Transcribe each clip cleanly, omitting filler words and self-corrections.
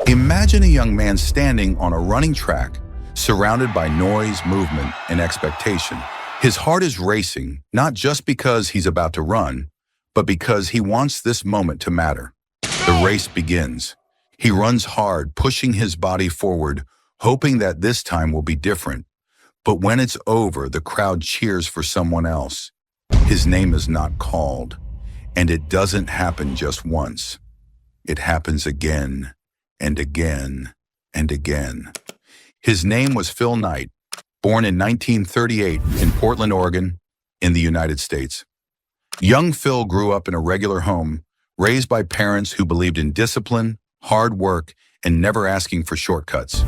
Imagine a young man standing on a running track, surrounded by noise, movement, and expectation. His heart is racing, not just because he's about to run, but because he wants this moment to matter. The race begins. He runs hard, pushing his body forward, hoping that this time will be different. But when it's over, the crowd cheers for someone else. His name is not called, and it doesn't happen just once. It happens again and again and again. His name was Phil Knight, born in 1938 in Portland, Oregon, in the United States. Young Phil grew up in a regular home, raised by parents who believed in discipline, hard work, and never asking for shortcuts.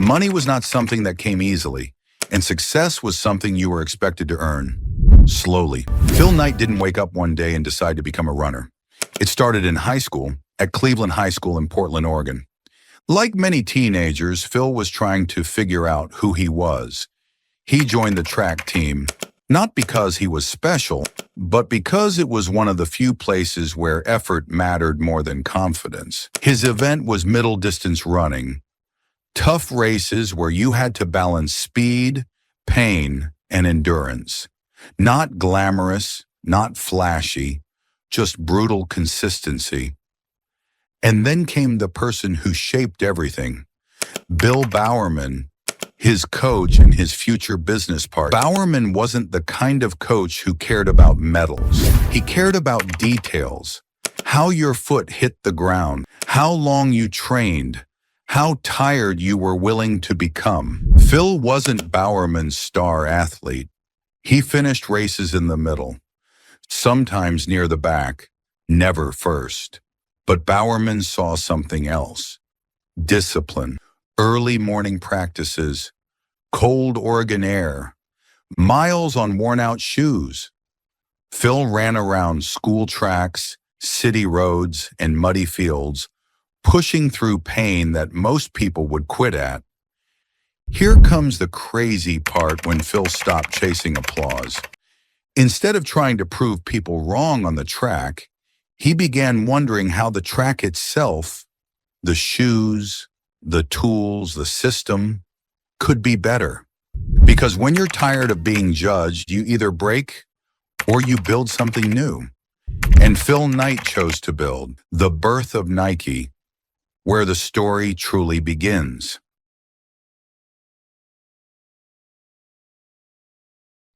Money was not something that came easily, and success was something you were expected to earn slowly. Phil Knight didn't wake up one day and decide to become a runner. It started in high school, at Cleveland High School in Portland, Oregon. Like many teenagers, Phil was trying to figure out who he was. He joined the track team, not because he was special, but because it was one of the few places where effort mattered more than confidence. His event was middle distance running, tough races where you had to balance speed, pain, and endurance. Not glamorous, not flashy, just brutal consistency. And then came the person who shaped everything, Bill Bowerman, his coach and his future business partner. Bowerman wasn't the kind of coach who cared about medals. He cared about details, how your foot hit the ground, how long you trained, how tired you were willing to become. Phil wasn't Bowerman's star athlete. He finished races in the middle, sometimes near the back, never first. But Bowerman saw something else: discipline, early morning practices, cold Oregon air, miles on worn-out shoes. Phil ran around school tracks, city roads, and muddy fields, pushing through pain that most people would quit at. Here comes the crazy part when Phil stopped chasing applause. Instead of trying to prove people wrong on the track, he began wondering how the track itself, the shoes, the tools, the system, could be better. Because when you're tired of being judged, you either break or you build something new. And Phil Knight chose to build the birth of Nike, where the story truly begins.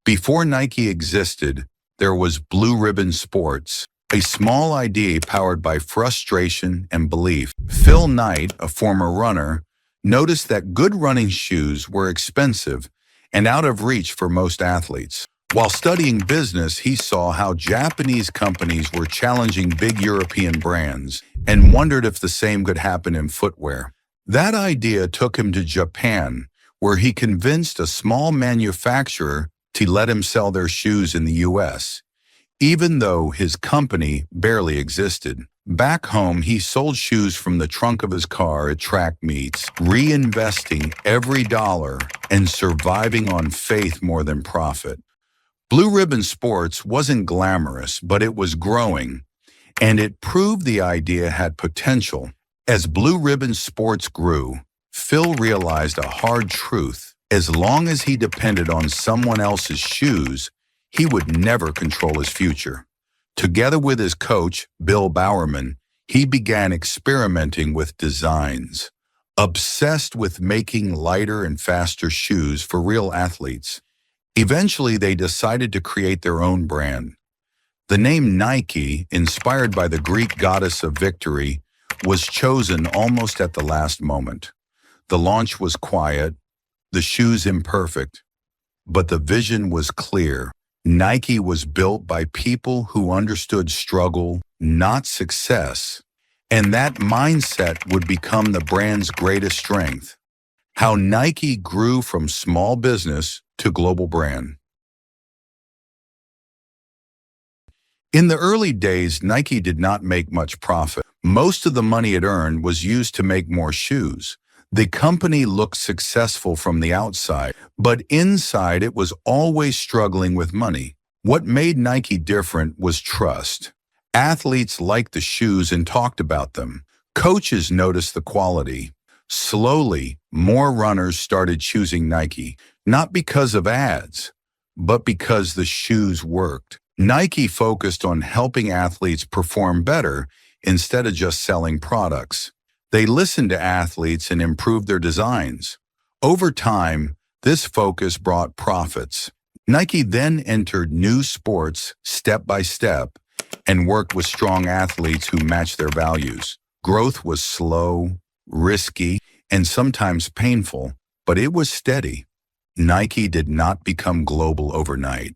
Before Nike existed, there was Blue Ribbon Sports, a small idea powered by frustration and belief. Phil Knight, a former runner, noticed that good running shoes were expensive and out of reach for most athletes. While studying business, he saw how Japanese companies were challenging big European brands and wondered if the same could happen in footwear. That idea took him to Japan, where he convinced a small manufacturer to let him sell their shoes in the US, even though his company barely existed. Back home, he sold shoes from the trunk of his car at track meets, reinvesting every dollar and surviving on faith more than profit. Blue Ribbon Sports wasn't glamorous, but it was growing, and it proved the idea had potential. As Blue Ribbon Sports grew, Phil realized a hard truth: as long as he depended on someone else's shoes, he would never control his future. Together with his coach, Bill Bowerman, he began experimenting with designs, obsessed with making lighter and faster shoes for real athletes. Eventually, they decided to create their own brand. The name Nike, inspired by the Greek goddess of victory, was chosen almost at the last moment. The launch was quiet, the shoes imperfect, but the vision was clear. Nike was built by people who understood struggle, not success, and that mindset would become the brand's greatest strength. How Nike grew from small business to global brand. In the early days, Nike did not make much profit. Most of the money it earned was used to make more shoes. The company looked successful from the outside, but inside it was always struggling with money. What made Nike different was trust. Athletes liked the shoes and talked about them. Coaches noticed the quality. Slowly, more runners started choosing Nike, not because of ads, but because the shoes worked. Nike focused on helping athletes perform better instead of just selling products. They listened to athletes and improved their designs. Over time, this focus brought profits. Nike then entered new sports step by step and worked with strong athletes who matched their values. Growth was slow, risky, and sometimes painful, but it was steady. Nike did not become global overnight.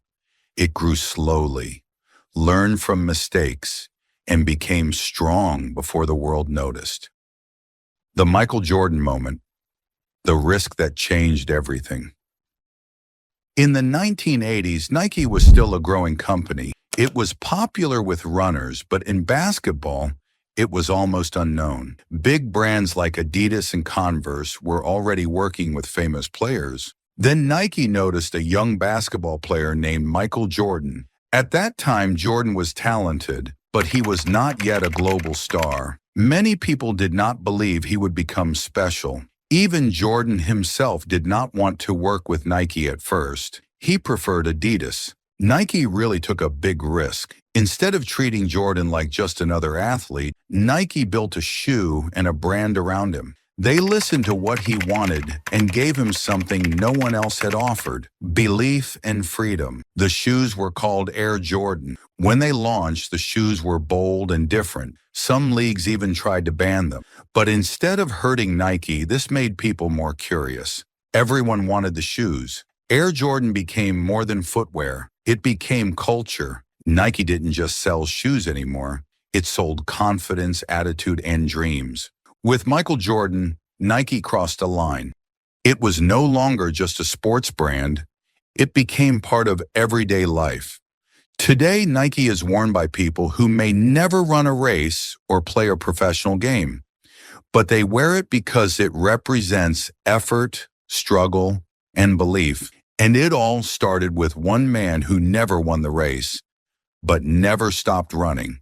It grew slowly, learned from mistakes, and became strong before the world noticed. The Michael Jordan moment, the risk that changed everything. In the 1980s, Nike was still a growing company. It was popular with runners, but in basketball, it was almost unknown. Big brands like Adidas and Converse were already working with famous players. Then Nike noticed a young basketball player named Michael Jordan. At that time, Jordan was talented, but he was not yet a global star. Many people did not believe he would become special. Even Jordan himself did not want to work with Nike at first. He preferred Adidas. Nike really took a big risk. Instead of treating Jordan like just another athlete, Nike built a shoe and a brand around him. They listened to what he wanted and gave him something no one else had offered: belief and freedom. The shoes were called Air Jordan. When they launched, the shoes were bold and different. Some leagues even tried to ban them. But instead of hurting Nike, this made people more curious. Everyone wanted the shoes. Air Jordan became more than footwear. It became culture. Nike didn't just sell shoes anymore. It sold confidence, attitude, and dreams. With Michael Jordan, Nike crossed a line. It was no longer just a sports brand. It became part of everyday life. Today, Nike is worn by people who may never run a race or play a professional game, but they wear it because it represents effort, struggle, and belief. And it all started with one man who never won the race, but never stopped running.